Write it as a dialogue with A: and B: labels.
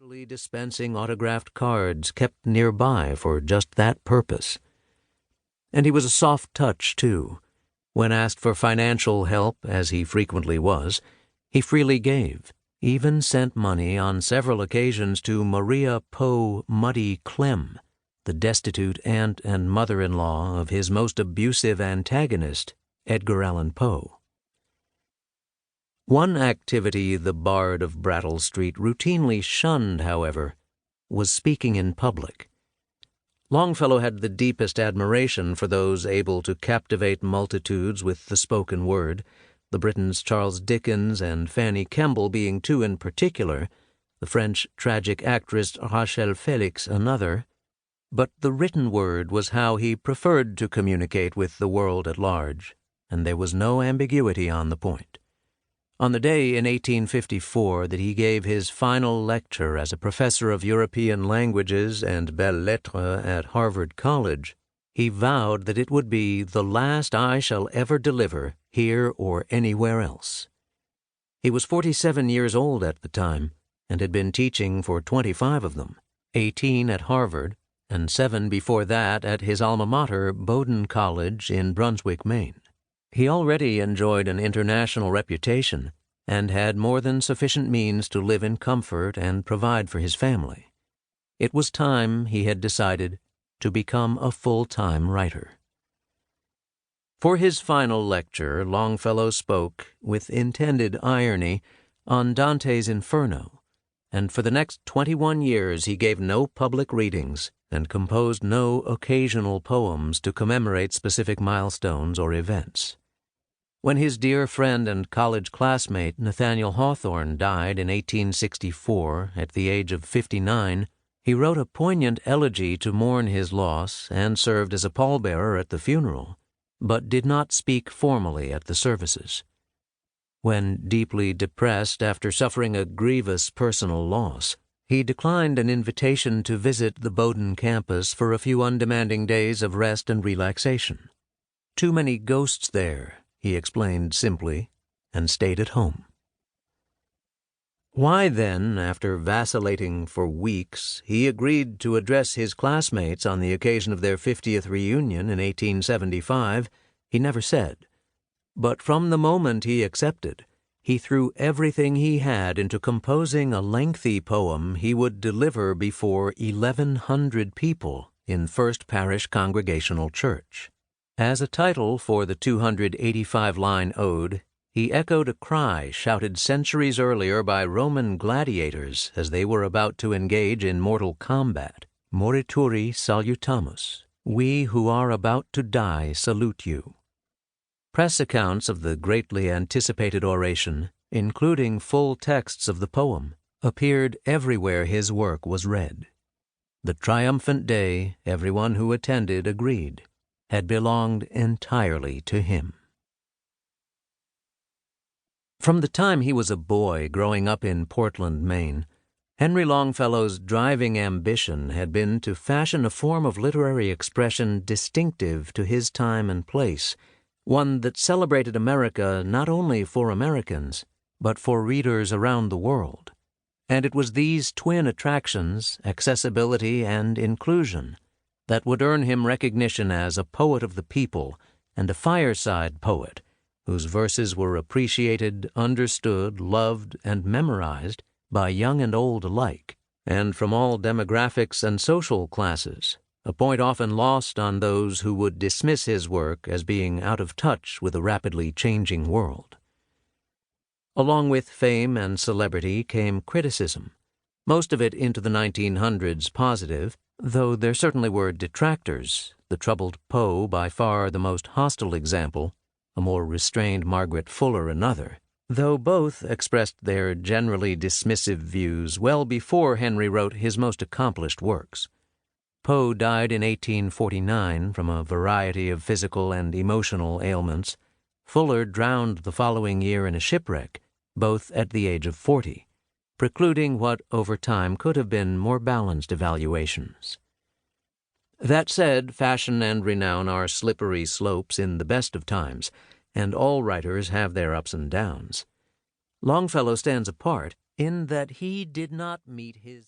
A: regularly dispensing autographed cards kept nearby for just that purpose. And he was a soft touch, too. When asked for financial help, as he frequently was, he freely gave, even sent money on several occasions to Maria Poe Muddy Clem, the destitute aunt and mother-in-law of his most abusive antagonist, Edgar Allan Poe. One activity the bard of Brattle Street routinely shunned, however, was speaking in public. Longfellow had the deepest admiration for those able to captivate multitudes with the spoken word, the Britons Charles Dickens and Fanny Kemble being two in particular, the French tragic actress Rachel Felix another, but the written word was how he preferred to communicate with the world at large, and there was no ambiguity on the point. On the day in 1854 that he gave his final lecture as a professor of European languages and belles lettres at Harvard College, he vowed that it would be the last I shall ever deliver here or anywhere else. He was 47 years old at the time and had been teaching for 25 of them, 18 at Harvard and 7 before that at his alma mater, Bowdoin College in Brunswick, Maine. He already enjoyed an international reputation and had more than sufficient means to live in comfort and provide for his family. It was time, he had decided, to become a full-time writer. For his final lecture, Longfellow spoke, with intended irony, on Dante's Inferno, and for the next 21 years he gave no public readings and composed no occasional poems to commemorate specific milestones or events. When his dear friend and college classmate Nathaniel Hawthorne died in 1864 at the age of 59, he wrote a poignant elegy to mourn his loss and served as a pallbearer at the funeral, but did not speak formally at the services. When deeply depressed after suffering a grievous personal loss, he declined an invitation to visit the Bowdoin campus for a few undemanding days of rest and relaxation. Too many ghosts there, he explained simply, and stayed at home. Why then, after vacillating for weeks, he agreed to address his classmates on the occasion of their 50th reunion in 1875, he never said. But from the moment he accepted, he threw everything he had into composing a lengthy poem he would deliver before 1,100 people in First Parish Congregational Church. As a title for the 285-line ode, he echoed a cry shouted centuries earlier by Roman gladiators as they were about to engage in mortal combat. Morituri salutamus. We who are about to die salute you. Press accounts of the greatly anticipated oration, including full texts of the poem, appeared everywhere his work was read. The triumphant day, everyone who attended agreed, had belonged entirely to him. From the time he was a boy growing up in Portland, Maine, Henry Longfellow's driving ambition had been to fashion a form of literary expression distinctive to his time and place, one that celebrated America not only for Americans, but for readers around the world. And it was these twin attractions, accessibility and inclusion, that would earn him recognition as a poet of the people and a fireside poet, whose verses were appreciated, understood, loved, and memorized by young and old alike, and from all demographics and social classes, a point often lost on those who would dismiss his work as being out of touch with a rapidly changing world. Along with fame and celebrity came criticism, most of it into the 1900s positive, though there certainly were detractors, the troubled Poe by far the most hostile example, a more restrained Margaret Fuller another, though both expressed their generally dismissive views well before Henry wrote his most accomplished works. Poe died in 1849 from a variety of physical and emotional ailments. Fuller drowned the following year in a shipwreck, both at the age of 40. Precluding what over time could have been more balanced evaluations. That said, fashion and renown are slippery slopes in the best of times, and all writers have their ups and downs. Longfellow stands apart in that he did not meet his